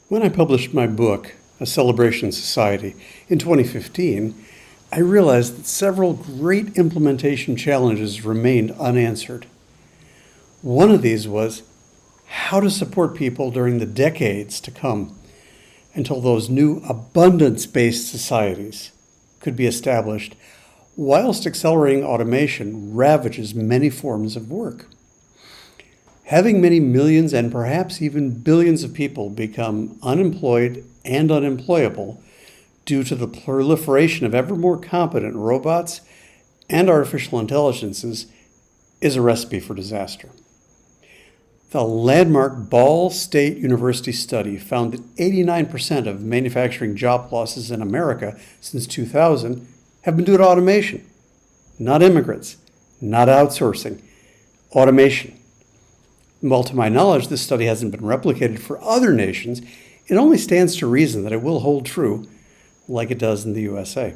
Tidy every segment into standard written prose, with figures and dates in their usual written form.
When I published my book, A Celebration Society, in 2015, I realized that several great implementation challenges remained unanswered. One of these was how to support people during the decades to come until those new abundance-based societies could be established, whilst accelerating automation ravages many forms of work. Having many millions and perhaps even billions of people become unemployed and unemployable due to the proliferation of ever more competent robots and artificial intelligences is a recipe for disaster. The landmark Ball State University study found that 89% of manufacturing job losses in America since 2000 have been due to automation. Not immigrants, not outsourcing, automation. Well, to my knowledge, this study hasn't been replicated for other nations. It only stands to reason that it will hold true like it does in the USA.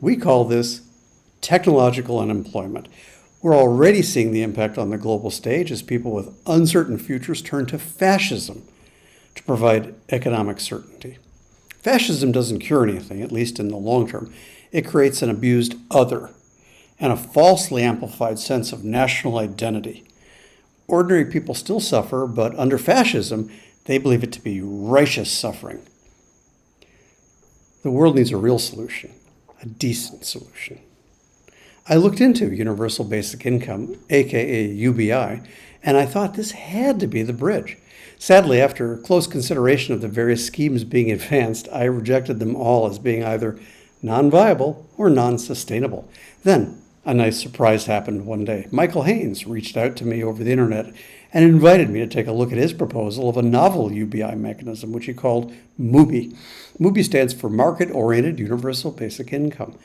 We call this technological unemployment. We're already seeing the impact on the global stage as people with uncertain futures turn to fascism to provide economic certainty. Fascism doesn't cure anything, at least in the long term. It creates an abused other and a falsely amplified sense of national identity. Ordinary people still suffer, but under fascism, they believe it to be righteous suffering. The world needs a real solution, a decent solution. I looked into Universal Basic Income, aka UBI, and I thought this had to be the bridge. Sadly, after close consideration of the various schemes being advanced, I rejected them all as being either non-viable or non-sustainable. Then, a nice surprise happened one day. Michael Haynes reached out to me over the internet and invited me to take a look at his proposal of a novel UBI mechanism, which he called MOUBI. MOUBI stands for Market-Oriented Universal Basic Income.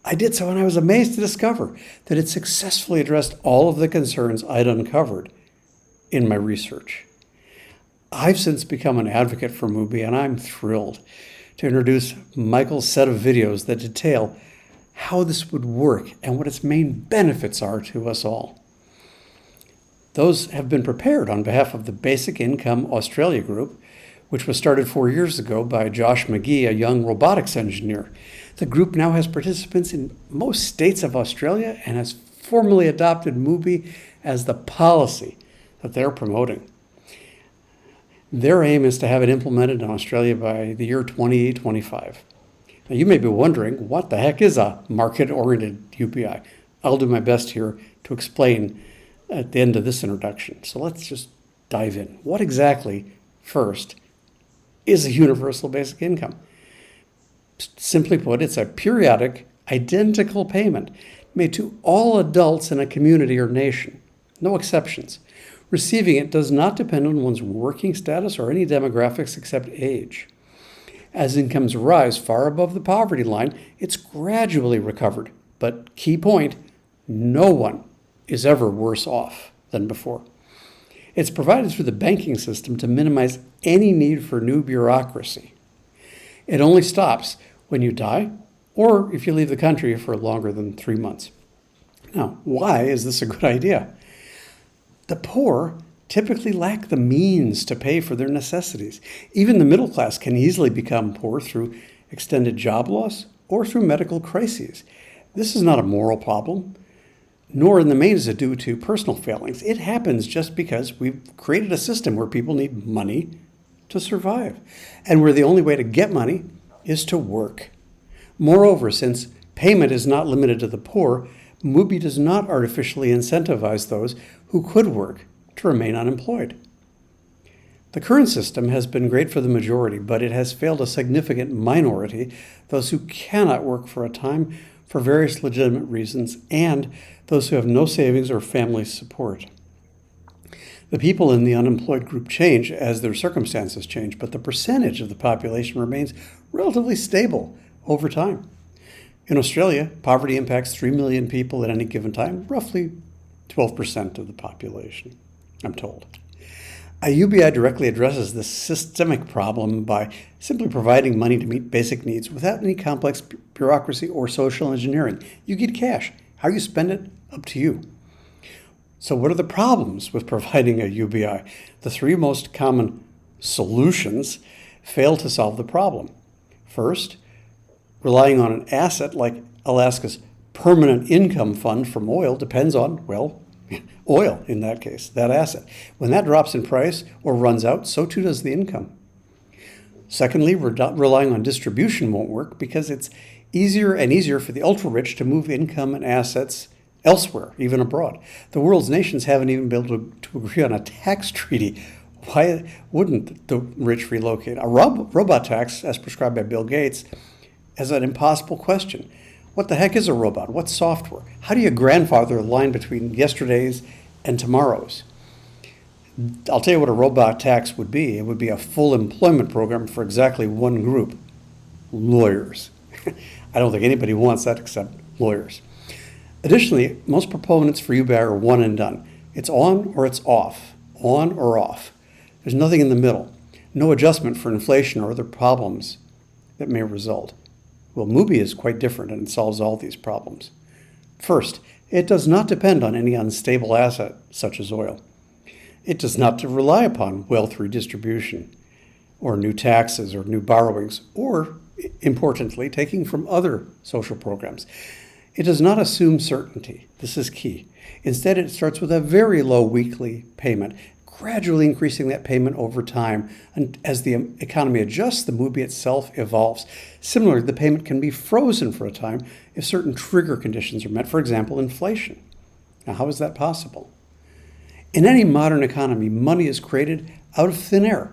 I did so and I was amazed to discover that it successfully addressed all of the concerns I'd uncovered in my research. I've since become an advocate for MOUBI, and I'm thrilled to introduce Michael's set of videos that detail how this would work and what its main benefits are to us all. Those have been prepared on behalf of the Basic Income Australia group, which was started 4 years ago by Josh McGee, a young robotics engineer. The group now has participants in most states of Australia and has formally adopted MOUBI as the policy that they're promoting. Their aim is to have it implemented in Australia by the year 2025. Now, you may be wondering, what the heck is a market-oriented UBI? I'll do my best here to explain at the end of this introduction. So let's just dive in. What exactly, first, is a universal basic income? Simply put, it's a periodic, identical payment made to all adults in a community or nation. No exceptions. Receiving it does not depend on one's working status or any demographics except age. As incomes rise far above the poverty line, it's gradually recovered. But key point, no one is ever worse off than before. It's provided through the banking system to minimize any need for new bureaucracy. It only stops when you die or if you leave the country for longer than 3 months. Now, why is this a good idea? The poor typically lack the means to pay for their necessities. Even the middle class can easily become poor through extended job loss or through medical crises. This is not a moral problem, nor in the main is it due to personal failings. It happens just because we've created a system where people need money to survive, and where the only way to get money is to work. Moreover, since payment is not limited to the poor, MOUBI does not artificially incentivize those who could work to remain unemployed. The current system has been great for the majority, but it has failed a significant minority, those who cannot work for a time for various legitimate reasons, and those who have no savings or family support. The people in the unemployed group change as their circumstances change, but the percentage of the population remains relatively stable over time. In Australia, poverty impacts 3 million people at any given time, roughly 12% of the population, I'm told. A UBI directly addresses this systemic problem by simply providing money to meet basic needs without any complex bureaucracy or social engineering. You get cash. How you spend it, up to you. So what are the problems with providing a UBI? The three most common solutions fail to solve the problem. First, relying on an asset like Alaska's permanent income fund from oil depends on, well, oil in that case, that asset. When that drops in price or runs out, so too does the income. Secondly, relying on distribution won't work because it's easier and easier for the ultra-rich to move income and assets elsewhere, even abroad. The world's nations haven't even been able to agree on a tax treaty. Why wouldn't the rich relocate? A robot tax, as prescribed by Bill Gates, is an impossible question. What the heck is a robot? What's software? How do you grandfather a line between yesterday's and tomorrow's? I'll tell you what a robot tax would be. It would be a full employment program for exactly one group, lawyers. I don't think anybody wants that except lawyers. Additionally, most proponents for UBI are one and done. It's on or it's off, on or off. There's nothing in the middle, no adjustment for inflation or other problems that may result. Well, MOUBI is quite different and it solves all these problems. First, it does not depend on any unstable asset such as oil. It does not rely upon wealth redistribution or new taxes or new borrowings or, importantly, taking from other social programs. It does not assume certainty. This is key. Instead, it starts with a very low weekly payment, gradually increasing that payment over time. And as the economy adjusts, the MOUBI itself evolves. Similarly, the payment can be frozen for a time if certain trigger conditions are met, for example, inflation. Now, how is that possible? In any modern economy, money is created out of thin air.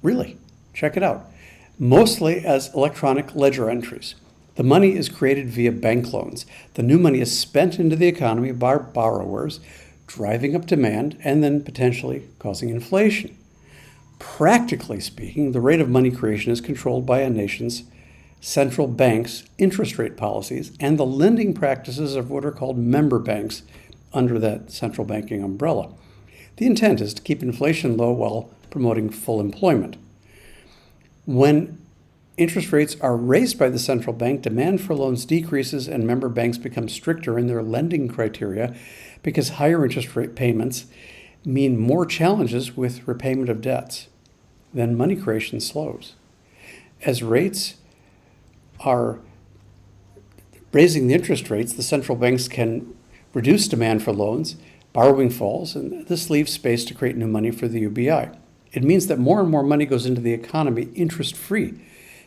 Really, check it out. Mostly as electronic ledger entries. The money is created via bank loans. The new money is spent into the economy by borrowers, driving up demand and then potentially causing inflation. Practically speaking, the rate of money creation is controlled by a nation's central bank's interest rate policies and the lending practices of what are called member banks under that central banking umbrella. The intent is to keep inflation low while promoting full employment. When interest rates are raised by the central bank, demand for loans decreases and member banks become stricter in their lending criteria because higher interest rate payments mean more challenges with repayment of debts. Then money creation slows. As rates are raising the interest rates, the central banks can reduce demand for loans, borrowing falls, and this leaves space to create new money for the UBI. It means that more and more money goes into the economy interest-free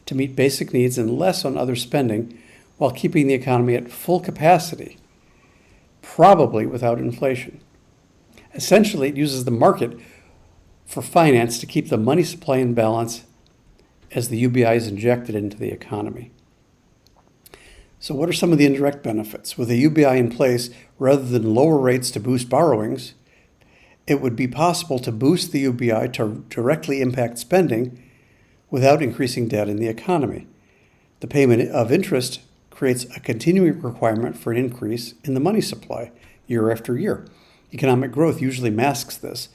to meet basic needs and less on other spending while keeping the economy at full capacity, probably without inflation. Essentially, it uses the market for finance to keep the money supply in balance as the UBI is injected into the economy. So what are some of the indirect benefits? With a UBI in place, rather than lower rates to boost borrowings, it would be possible to boost the UBI to directly impact spending without increasing debt in the economy. The payment of interest creates a continuing requirement for an increase in the money supply year after year. Economic growth usually masks this.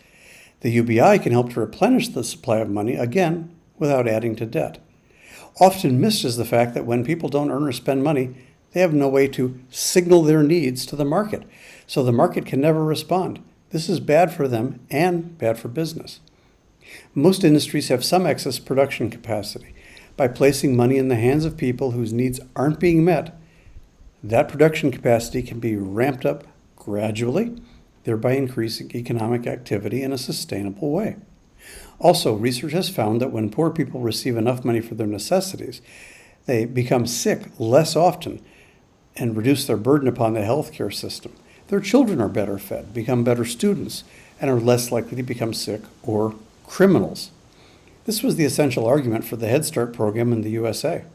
The UBI can help to replenish the supply of money, again, without adding to debt. Often missed is the fact that when people don't earn or spend money, they have no way to signal their needs to the market. So the market can never respond. This is bad for them and bad for business. Most industries have some excess production capacity. By placing money in the hands of people whose needs aren't being met, that production capacity can be ramped up gradually, thereby increasing economic activity in a sustainable way. Also, research has found that when poor people receive enough money for their necessities, they become sick less often and reduce their burden upon the healthcare system. Their children are better fed, become better students, and are less likely to become sick or criminals. This was the essential argument for the Head Start program in the USA.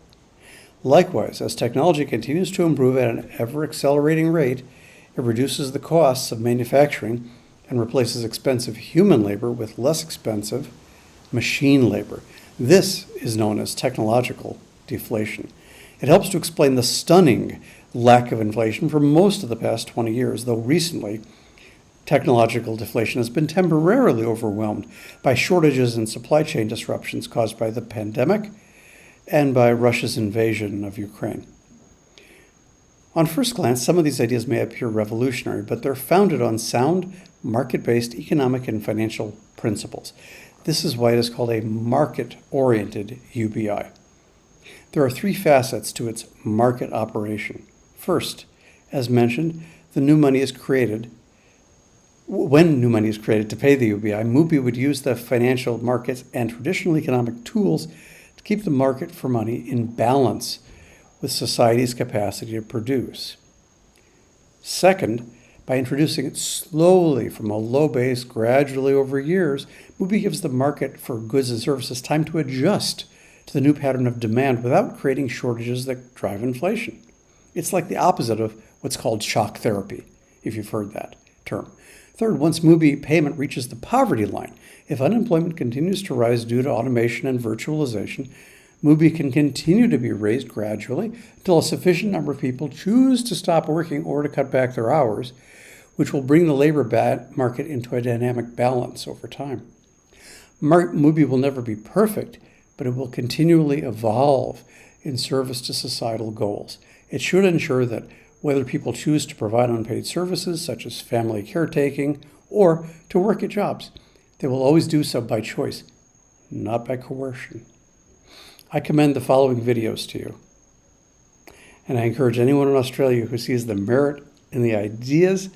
Likewise, as technology continues to improve at an ever-accelerating rate, it reduces the costs of manufacturing and replaces expensive human labor with less expensive machine labor. This is known as technological deflation. It helps to explain the stunning lack of inflation for most of the past 20 years, though recently technological deflation has been temporarily overwhelmed by shortages and supply chain disruptions caused by the pandemic and by Russia's invasion of Ukraine. On first glance, some of these ideas may appear revolutionary, but they're founded on sound, market-based economic and financial principles. This is why it is called a market-oriented UBI. There are three facets to its market operation. First, as mentioned, the new money is created. When new money is created to pay the UBI, MOUBI would use the financial markets and traditional economic tools to keep the market for money in balance with society's capacity to produce. Second, by introducing it slowly from a low base, gradually over years, MOUBI gives the market for goods and services time to adjust to the new pattern of demand without creating shortages that drive inflation. It's like the opposite of what's called shock therapy, if you've heard that term. Third, once MOUBI payment reaches the poverty line, if unemployment continues to rise due to automation and virtualization, MOUBI can continue to be raised gradually until a sufficient number of people choose to stop working or to cut back their hours, which will bring the labor market into a dynamic balance over time. MOUBI will never be perfect, but it will continually evolve in service to societal goals. It should ensure that whether people choose to provide unpaid services, such as family caretaking, or to work at jobs, they will always do so by choice, not by coercion. I commend the following videos to you, and I encourage anyone in Australia who sees the merit in the ideas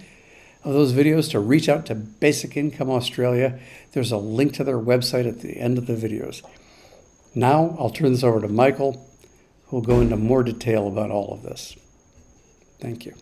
of those videos to reach out to Basic Income Australia. There's a link to their website at the end of the videos. Now I'll turn this over to Michael, who will go into more detail about all of this. Thank you.